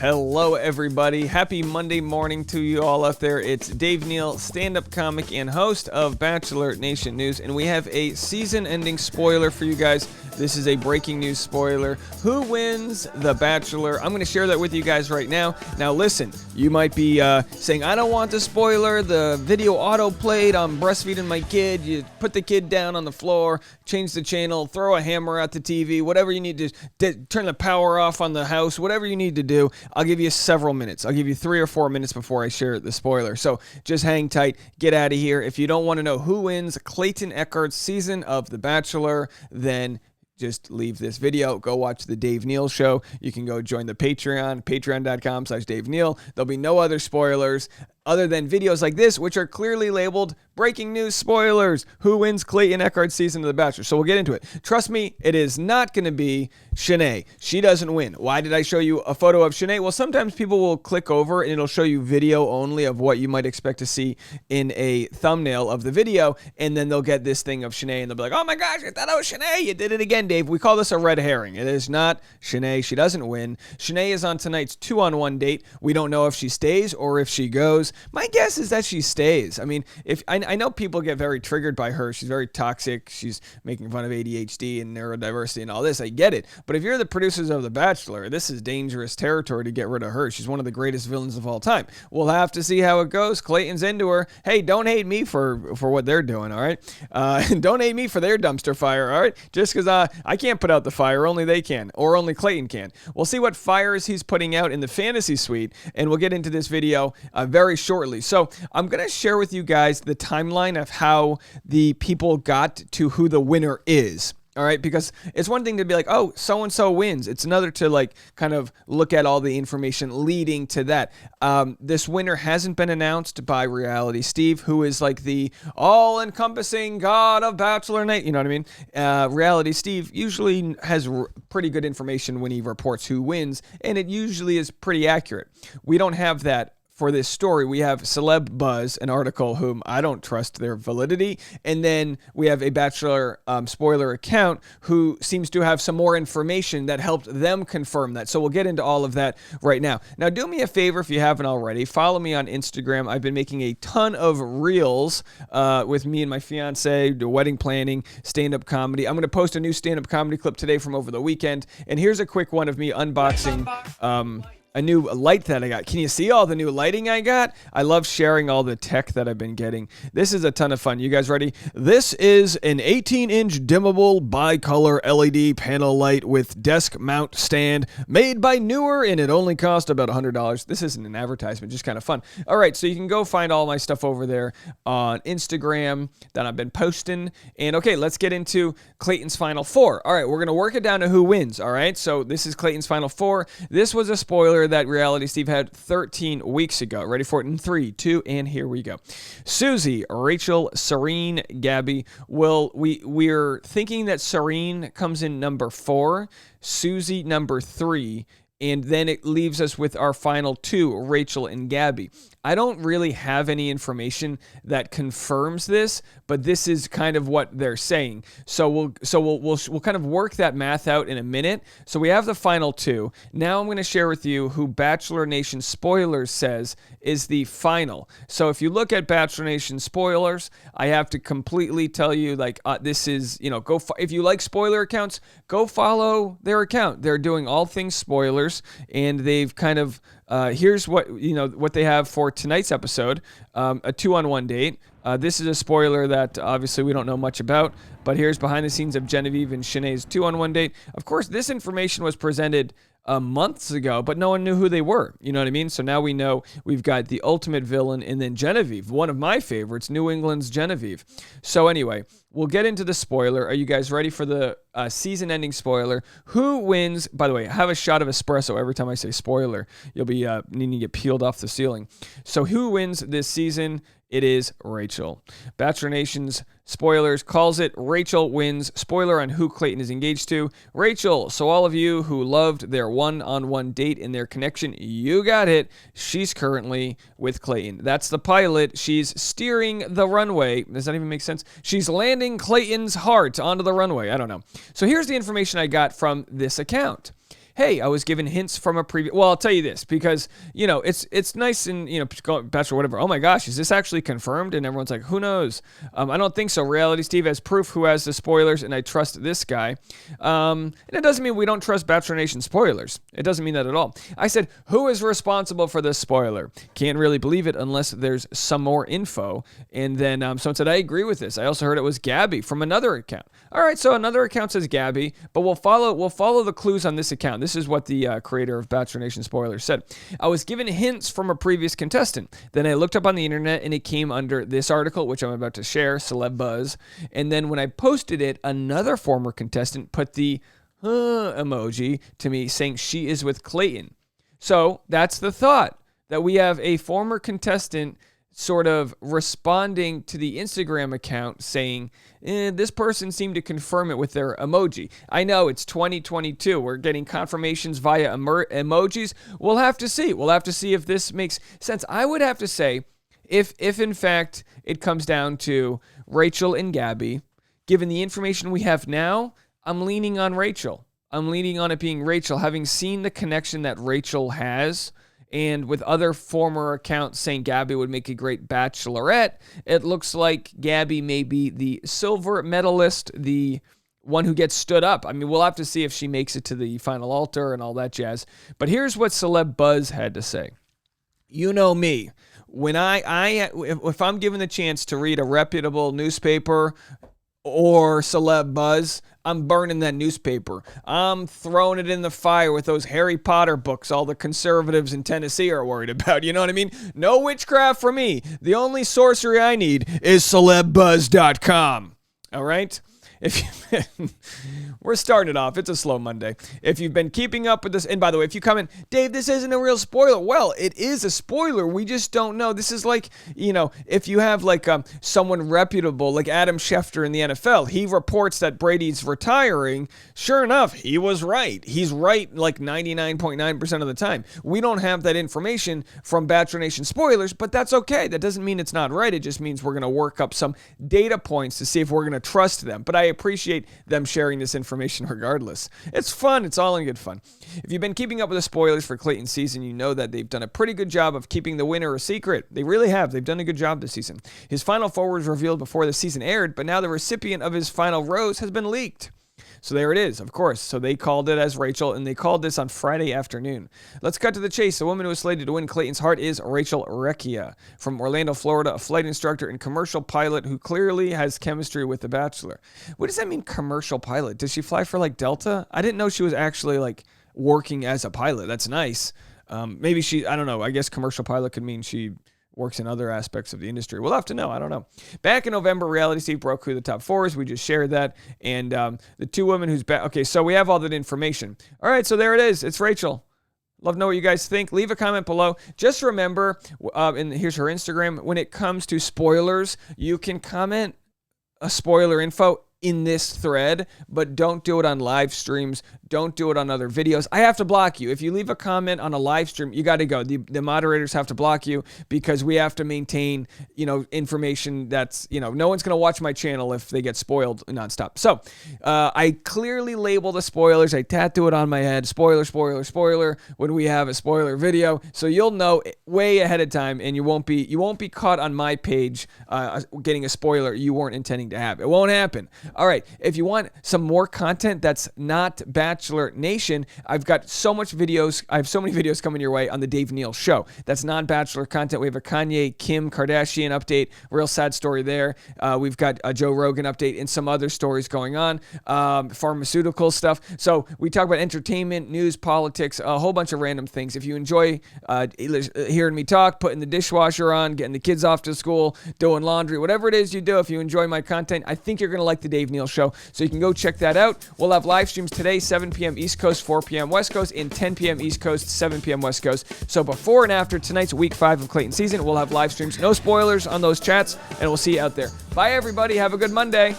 Hello, everybody. Happy Monday morning to you all out there. It's Dave Neal, stand-up comic and host of Bachelor Nation News, and we have a season-ending spoiler for you guys. This is a breaking news spoiler. Who wins The Bachelor? I'm going to share that with you guys right now. Now, listen, you might be saying, I don't want the spoiler. The video auto-played. I'm breastfeeding my kid. You put the kid down on the floor, change the channel, throw a hammer at the TV, whatever you need to turn the power off on the house, whatever you need to do. I'll give you several minutes. I'll give you 3 or 4 minutes before I share the spoiler. So just hang tight. Get out of here. If you don't want to know who wins Clayton Eckhart's season of The Bachelor, then just leave this video. Go watch the Dave Neal show. You can go join the Patreon, patreon.com/Dave Neal. There'll be no other spoilers other than videos like this, which are clearly labeled breaking news spoilers. Who wins Clayton Eckhart's season of The Bachelor? So we'll get into it. Trust me, it is not going to be Shanae. She doesn't win. Why did I show you a photo of Shanae? Well, sometimes people will click over and it'll show you video only of what you might expect to see in a thumbnail of the video, and then they'll get this thing of Shanae and they'll be like, oh my gosh, I thought it was Shanae. You did it again, Dave. We call this a red herring. It is not Shanae. She doesn't win. Shanae is on tonight's 2-on-1 date. We don't know if she stays or if she goes. My guess is that she stays. I mean, if I know people get very triggered by her. She's very toxic. She's making fun of ADHD and neurodiversity and all this. I get it. But if you're the producers of The Bachelor, this is dangerous territory to get rid of her. She's one of the greatest villains of all time. We'll have to see how it goes. Clayton's into her. Hey, don't hate me for what they're doing, all right? Don't hate me for their dumpster fire, all right? Just because I can't put out the fire. Only they can, or only Clayton can. We'll see what fires he's putting out in the fantasy suite, and we'll get into this video very shortly. So I'm going to share with you guys the timeline of how the people got to who the winner is. All right, because it's one thing to be like, oh, so-and-so wins. It's another to like kind of look at all the information leading to that. This winner hasn't been announced by Reality Steve, who is like the all-encompassing god of Bachelor Night. You know what I mean? Reality Steve usually has pretty good information when he reports who wins, and it usually is pretty accurate. We don't have that. For this story, we have Celeb Buzz, an article whom I don't trust their validity, and then we have a Bachelor spoiler account who seems to have some more information that helped them confirm that. So we'll get into all of that right now. Now, do me a favor if you haven't already. Follow me on Instagram. I've been making a ton of reels with me and my fiance, do wedding planning, stand-up comedy. I'm going to post a new stand-up comedy clip today from over the weekend, and here's a quick one of me unboxing a new light that I got. Can you see all the new lighting I got? I love sharing all the tech that I've been getting. This is a ton of fun. You guys ready? This is an 18-inch dimmable bicolor LED panel light with desk mount stand made by Newer, and it only cost about $100. This isn't an advertisement, just kind of fun. All right, so you can go find all my stuff over there on Instagram that I've been posting. And okay, let's get into Clayton's Final Four. All right, we're going to work it down to who wins, all right? So this is Clayton's Final Four. This was a spoiler that Reality Steve had 13 weeks ago. Ready for it in 3, 2, and here we go. Susie, Rachel, Serene, Gabby. Well, we're thinking that Serene comes in number 4, Susie number 3, and then it leaves us with our final 2, Rachel and Gabby. I don't really have any information that confirms this, but this is kind of what they're saying. So we'll kind of work that math out in a minute. So we have the final 2. Now I'm going to share with you who Bachelor Nation Spoilers says is the final. So if you look at Bachelor Nation Spoilers, I have to completely tell you like this is, if you like spoiler accounts, go follow their account. They're doing all things spoilers, and they've kind of here's what they have for tonight's episode, a 2-on-1 date. This is a spoiler that obviously we don't know much about, but here's behind the scenes of Genevieve and Shanae's 2-on-1 date. Of course, this information was presented months ago, but no one knew who they were. You know what I mean? So now we know we've got the ultimate villain and then Genevieve, one of my favorites, New England's Genevieve. So anyway, we'll get into the spoiler. Are you guys ready for the season-ending spoiler? Who wins? By the way, I have a shot of espresso every time I say spoiler. You'll be needing to get peeled off the ceiling. So who wins this season? It is Rachel. Bachelor Nation's Spoilers calls it Rachel wins. Spoiler on who Clayton is engaged to. Rachel. So all of you who loved their one-on-one date and their connection, you got it. She's currently with Clayton. That's the pilot. She's steering the runway. Does that even make sense? She's landing Clayton's heart onto the runway. I don't know. So here's the information I got from this account. hey, I was given hints from a previous. Well, I'll tell you this because it's nice and Bachelor whatever. Oh my gosh, is this actually confirmed? And everyone's like, who knows? I don't think so. Reality Steve has proof who has the spoilers, and I trust this guy. And it doesn't mean we don't trust Bachelor Nation spoilers. It doesn't mean that at all. I said, who is responsible for this spoiler? Can't really believe it unless there's some more info. And then someone said, I agree with this. I also heard it was Gabby from another account. All right, so another account says Gabby, but we'll follow the clues on this account. This is what the creator of Bachelor Nation spoilers said. I was given hints from a previous contestant. Then I looked up on the internet and it came under this article, which I'm about to share, Celeb Buzz. And then when I posted it, another former contestant put the emoji to me saying she is with Clayton. So that's the thought, that we have a former contestant sort of responding to the Instagram account saying, this person seemed to confirm it with their emoji. I know it's 2022. We're getting confirmations via emojis. We'll have to see. We'll have to see if this makes sense. I would have to say, if in fact it comes down to Rachel and Gabby, given the information we have now, I'm leaning on Rachel. I'm leaning on it being Rachel, having seen the connection that Rachel has. And with other former accounts saying Gabby would make a great bachelorette, it looks like Gabby may be the silver medalist, the one who gets stood up. I mean, we'll have to see if she makes it to the final altar and all that jazz. But here's what Celeb Buzz had to say. You know me. When if I'm given the chance to read a reputable newspaper or Celeb Buzz, I'm burning that newspaper. I'm throwing it in the fire with those Harry Potter books all the conservatives in Tennessee are worried about. You know what I mean? No witchcraft for me. The only sorcery I need is celebbuzz.com. All right? We're starting it off. It's a slow Monday. If you've been keeping up with this, and by the way, if you comment, Dave, this isn't a real spoiler. Well, it is a spoiler. We just don't know. This is like, if you have like someone reputable, like Adam Schefter in the NFL, he reports that Brady's retiring. Sure enough, he was right. He's right like 99.9% of the time. We don't have that information from Bachelor Nation spoilers, but that's okay. That doesn't mean it's not right. It just means we're going to work up some data points to see if we're going to trust them. But I appreciate them sharing this information regardless. It's fun. It's all in good fun. If you've been keeping up with the spoilers for Clayton's season, you know that they've done a pretty good job of keeping the winner a secret. They really have. They've done a good job this season. His final four was revealed before the season aired, but now the recipient of his final rose has been leaked. So there it is, of course. So they called it as Rachel, and they called this on Friday afternoon. Let's cut to the chase. The woman who is slated to win Clayton's heart is Rachel Recchia from Orlando, Florida, a flight instructor and commercial pilot who clearly has chemistry with The Bachelor. What does that mean, commercial pilot? Does she fly for like Delta? I didn't know she was actually like working as a pilot. That's nice. Maybe I don't know. I guess commercial pilot could mean she works in other aspects of the industry. We'll have to know. I don't know. Back in November, Reality Steve broke who the top four is. We just shared that. And the two women who's back. Okay, so we have all that information. All right, so there it is. It's Rachel. Love to know what you guys think. Leave a comment below. Just remember, and here's her Instagram, when it comes to spoilers, you can comment a spoiler info in this thread, but don't do it on live streams. Don't do it on other videos. I have to block you. If you leave a comment on a live stream, you got to go. The moderators have to block you because we have to maintain, information that's, no one's going to watch my channel if they get spoiled nonstop. So I clearly label the spoilers. I tattoo it on my head. Spoiler, spoiler, spoiler when we have a spoiler video. So you'll know way ahead of time and you won't be caught on my page getting a spoiler you weren't intending to have. It won't happen. All right. If you want some more content that's not Bachelor Nation, I've got so much videos. I have so many videos coming your way on the Dave Neal Show. That's non-Bachelor content. We have a Kanye, Kim Kardashian update, real sad story there. We've got a Joe Rogan update and some other stories going on, pharmaceutical stuff. So we talk about entertainment, news, politics, a whole bunch of random things. If you enjoy hearing me talk, putting the dishwasher on, getting the kids off to school, doing laundry, whatever it is you do, if you enjoy my content, I think you're going to like the Dave Neal Show. So you can go check that out. We'll have live streams today, 7 p.m. East Coast, 4 p.m. West Coast, and 10 p.m. East Coast, 7 p.m. West Coast. So before and after tonight's week 5 of Clayton season, we'll have live streams. No spoilers on those chats, and we'll see you out there. Bye, everybody. Have a good Monday.